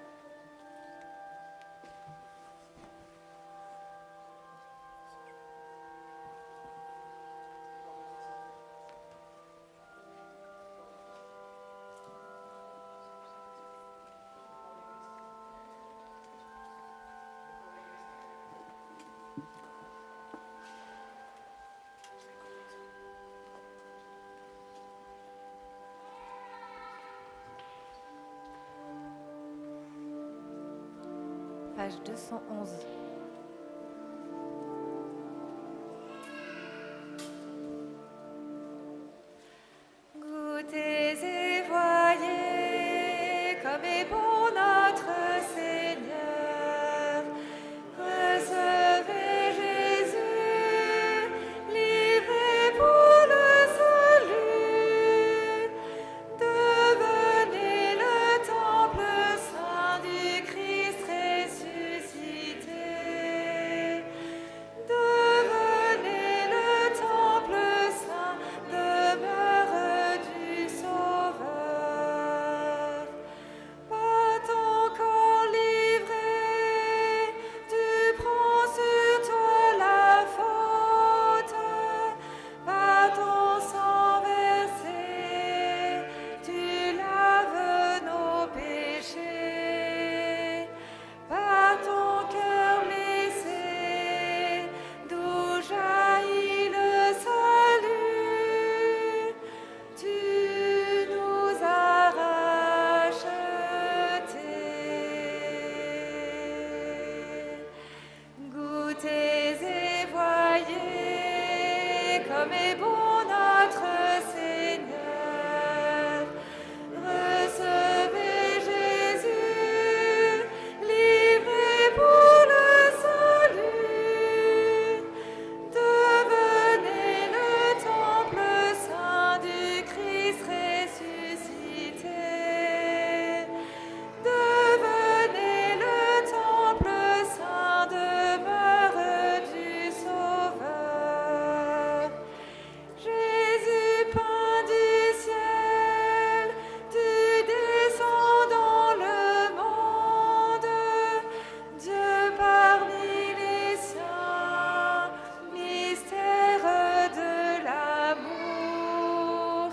Page 211. Goûtez et voyez comme est bon notre Seigneur. Recevez Jésus, livré pour le salut. Devenez le temple saint du Christ ressuscité. Devenez le temple saint, demeure du Sauveur. Pas encore livré, tu prends sur toi la faute. Pas ton sang versé, tu laves nos péchés. Par ton cœur blessé, d'où jaillit le salut, tu nous as rachetés. Goûtez et voyez comme est bon notre Seigneur. Recevez Jésus, livré pour le salut. Devenez le temple saint du Christ ressuscité. Devenez le temple saint, demeure du Sauveur. Jésus, pain du ciel, tu descends dans le monde. Dieu parmi les siens, mystère de l'amour.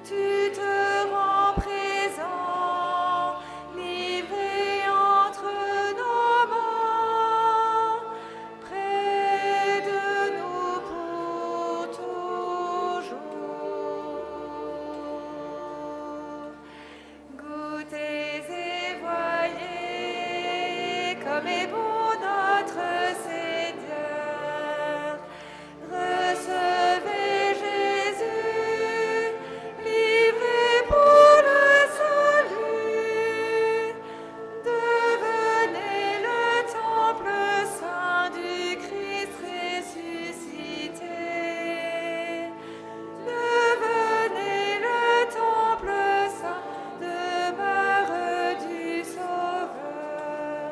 Tu te rends présent, livré entre nos mains, près de nous pour toujours. Goûtez et voyez comme est bon notre Seigneur. Recevez Jésus, livré pour le salut. Devenez le temple saint du Christ ressuscité. Devenez le temple saint, demeure du Sauveur.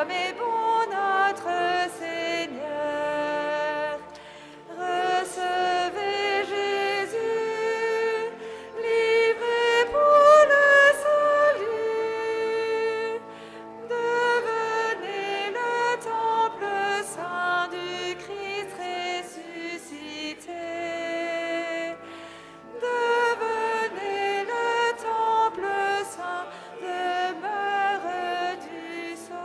comme est bon notre Seigneur. Recevez Jésus, livré pour le salut. Devenez le temple saint du Christ ressuscité. Devenez le temple saint, demeure du Sauveur.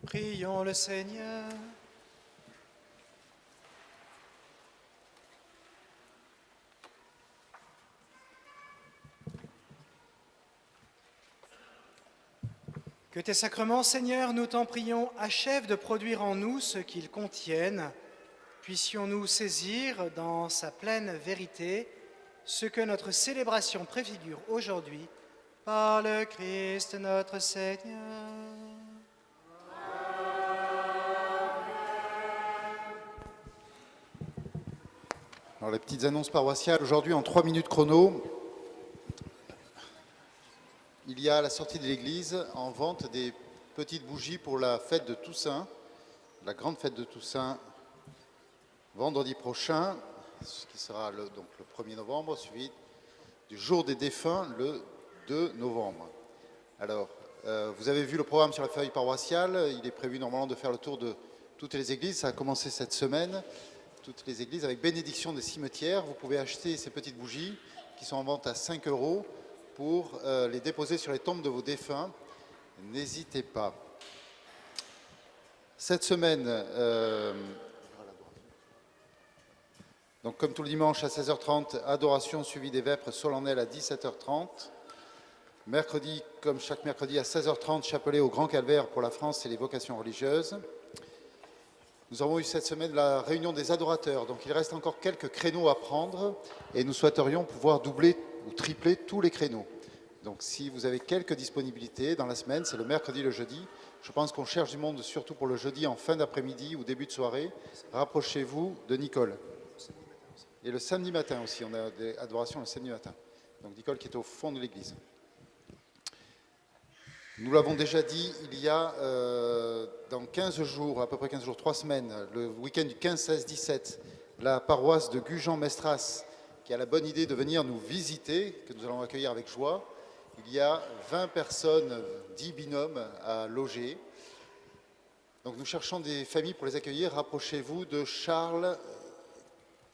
Prions le Seigneur. Que tes sacrements, Seigneur, nous t'en prions, achèvent de produire en nous ce qu'ils contiennent. Puissions-nous saisir dans sa pleine vérité ce que notre célébration préfigure aujourd'hui par le Christ notre Seigneur. Alors, les petites annonces paroissiales. Aujourd'hui, en 3 minutes chrono, il y a à la sortie de l'église en vente des petites bougies pour la fête de Toussaint, la grande fête de Toussaint, vendredi prochain, ce qui sera donc le 1er novembre, suivi du jour des défunts, le 2 novembre. Alors, vous avez vu le programme sur la feuille paroissiale. Il est prévu normalement de faire le tour de toutes les églises. Ça a commencé cette semaine. Toutes les églises avec bénédiction des cimetières. Vous pouvez acheter ces petites bougies qui sont en vente à 5 € pour les déposer sur les tombes de vos défunts. N'hésitez pas. Cette semaine, donc comme tout le dimanche à 16h30, adoration suivie des vêpres solennelles à 17h30. Mercredi, comme chaque mercredi à 16h30, chapelet au Grand Calvaire pour la France et les vocations religieuses. Nous avons eu cette semaine la réunion des adorateurs, donc il reste encore quelques créneaux à prendre et nous souhaiterions pouvoir doubler ou tripler tous les créneaux. Donc si vous avez quelques disponibilités dans la semaine, c'est le mercredi, le jeudi. Je pense qu'on cherche du monde surtout pour le jeudi en fin d'après-midi ou début de soirée. Rapprochez-vous de Nicole. Et le samedi matin aussi, on a des adorations le samedi matin. Donc Nicole qui est au fond de l'église. Nous l'avons déjà dit, il y a dans 15 jours, à peu près 15 jours, 3 semaines, le week-end du 15, 16, 17, la paroisse de Gujan-Mestras qui a la bonne idée de venir nous visiter, que nous allons accueillir avec joie. Il y a 20 personnes, 10 binômes à loger. Donc nous cherchons des familles pour les accueillir. Rapprochez-vous de Charles,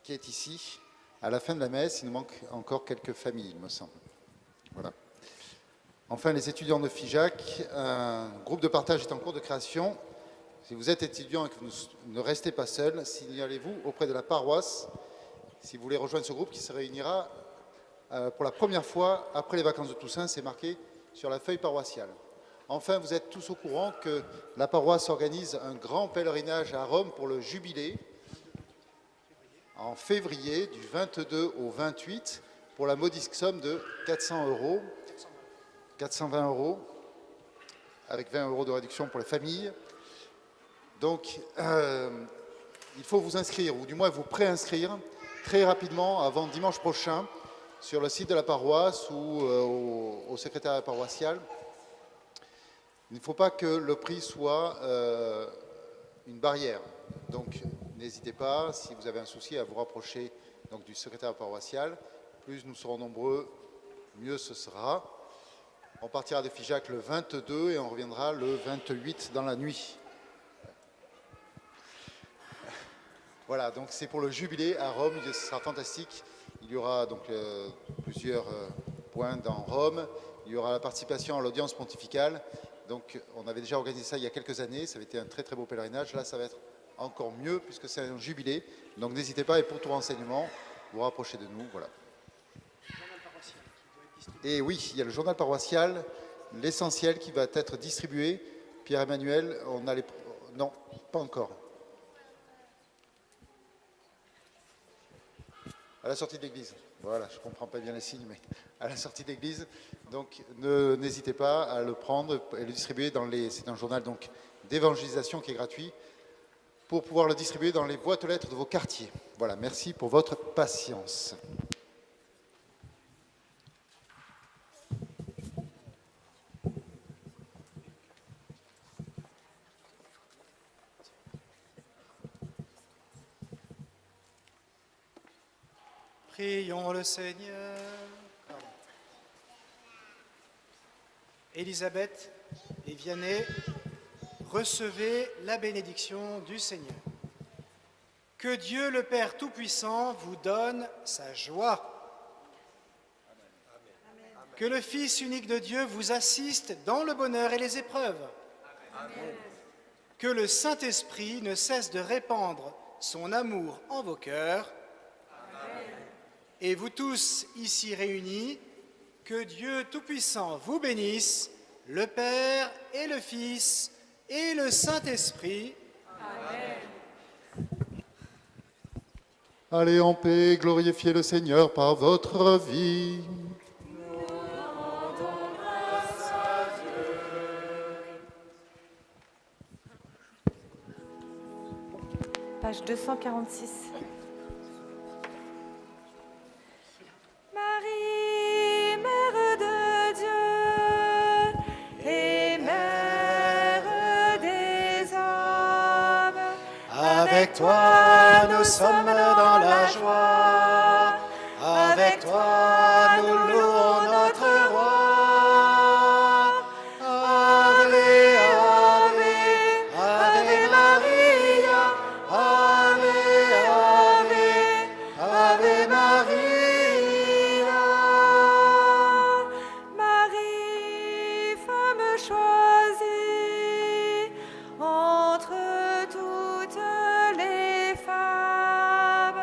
qui est ici. À la fin de la messe, il nous manque encore quelques familles, il me semble. Voilà. Enfin, les étudiants de FIJAC, un groupe de partage est en cours de création. Si vous êtes étudiant et que vous ne restez pas seul, signalez-vous auprès de la paroisse si vous voulez rejoindre ce groupe qui se réunira pour la première fois après les vacances de Toussaint. C'est marqué sur la feuille paroissiale. Enfin, vous êtes tous au courant que la paroisse organise un grand pèlerinage à Rome pour le jubilé en février du 22 au 28 pour la modique somme de 400 €. 420 €, avec 20 € de réduction pour les familles. Donc, il faut vous inscrire, ou du moins vous préinscrire, très rapidement, avant dimanche prochain, sur le site de la paroisse ou au secrétariat paroissial. Il ne faut pas que le prix soit une barrière. Donc, n'hésitez pas, si vous avez un souci, à vous rapprocher donc, du secrétariat paroissial. Plus nous serons nombreux, mieux ce sera. On partira de FIJAC le 22 et on reviendra le 28 dans la nuit. Voilà, donc c'est pour le jubilé à Rome, ce sera fantastique. Il y aura donc plusieurs points dans Rome. Il y aura la participation à l'audience pontificale. Donc on avait déjà organisé ça il y a quelques années, ça avait été un très très beau pèlerinage. Là, ça va être encore mieux puisque c'est un jubilé. Donc n'hésitez pas et pour tout renseignement, vous rapprochez de nous. Voilà. Et oui, il y a le journal paroissial, l'essentiel qui va être distribué. Pierre-Emmanuel, on a les... Non, pas encore. À la sortie de l'église. Voilà, je ne comprends pas bien les signes, mais à la sortie de l'église. Donc, n'hésitez pas à le prendre et le distribuer dans les... C'est un journal donc d'évangélisation qui est gratuit pour pouvoir le distribuer dans les boîtes aux lettres de vos quartiers. Voilà, merci pour votre patience. Prions le Seigneur. Élisabeth et Vianney, recevez la bénédiction du Seigneur. Que Dieu le Père Tout-Puissant vous donne sa joie. Que le Fils unique de Dieu vous assiste dans le bonheur et les épreuves. Que le Saint-Esprit ne cesse de répandre son amour en vos cœurs. Et vous tous ici réunis, que Dieu Tout-Puissant vous bénisse, le Père et le Fils et le Saint-Esprit. Amen. Allez en paix, glorifiez le Seigneur par votre vie. Nous rendons grâce à Dieu. Page 246. Marie, Mère de Dieu et Mère des hommes, Avec toi, nous sommes dans la joie. Avec toi, nous louons notre roi. Ave, Ave, Ave Maria. Ave, Ave, Ave Maria. Marie, femme choisie entre toutes les femmes.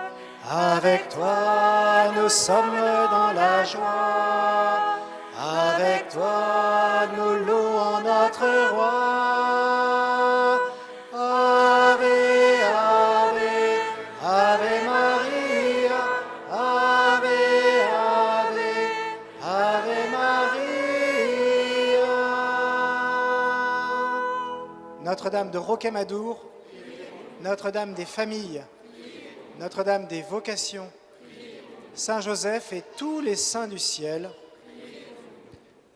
Avec toi, nous sommes dans la joie. Avec toi, nous louons notre roi. Ave, Ave, Ave Maria. Ave, Ave, Ave Maria. Notre-Dame de Rocamadour, Notre-Dame des familles, Notre-Dame des vocations, Saint Joseph et tous les saints du ciel.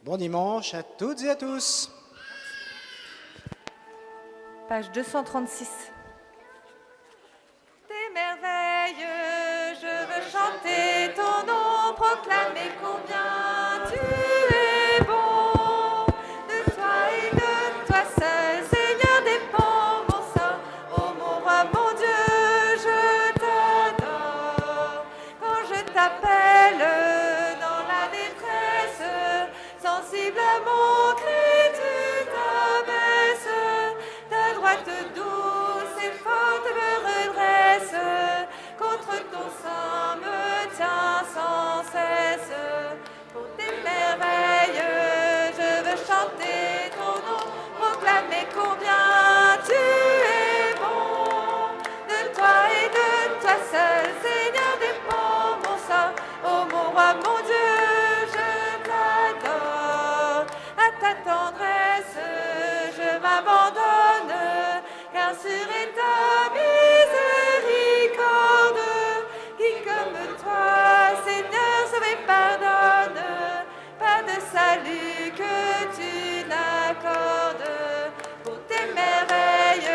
Bon dimanche à toutes et à tous. Page 236. Des merveilles, je veux chanter ton nom, proclamer combien tu es bon. De toi et de toi seul, Seigneur, dépend mon sang. Oh mon roi, mon Dieu, je t'adore. Quand je t'appelle dans la détresse, sensible à mon cri, tu t'abaisses. Ta droite douce et forte me redresse, contre ton sein me tient sans cesse. Pour tes merveilles, je veux chanter ton nom, proclamer combien tu es bon. De toi et de toi seul, Seigneur, dépend mon sang. Oh mon roi, mon Dieu, je t'adore. À ta tendresse, je m'abandonne, car sur est ta miséricorde. Qui comme toi, Seigneur, sauve et pardonne, pas de salut que tu n'accordes. Pour tes merveilles,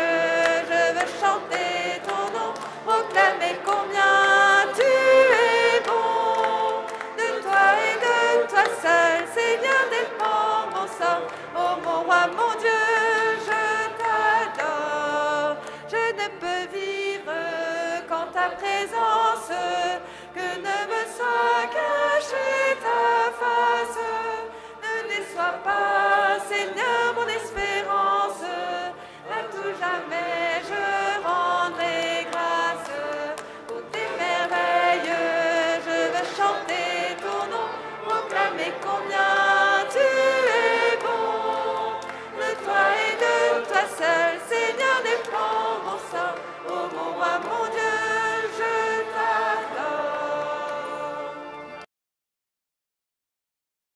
je veux chanter ton nom, proclamer combien tu es bon. De toi et de toi seul, Seigneur, dépend mon sang. Oh mon roi, mon Dieu, je t'adore. Je ne peux vivre qu'en ta présence, que ne me soit cachée ta face. Ne déçois pas, Seigneur, mon espérance. À tout jamais je rendrai grâce. Pour tes merveilles, je veux chanter ton nom, proclamer combien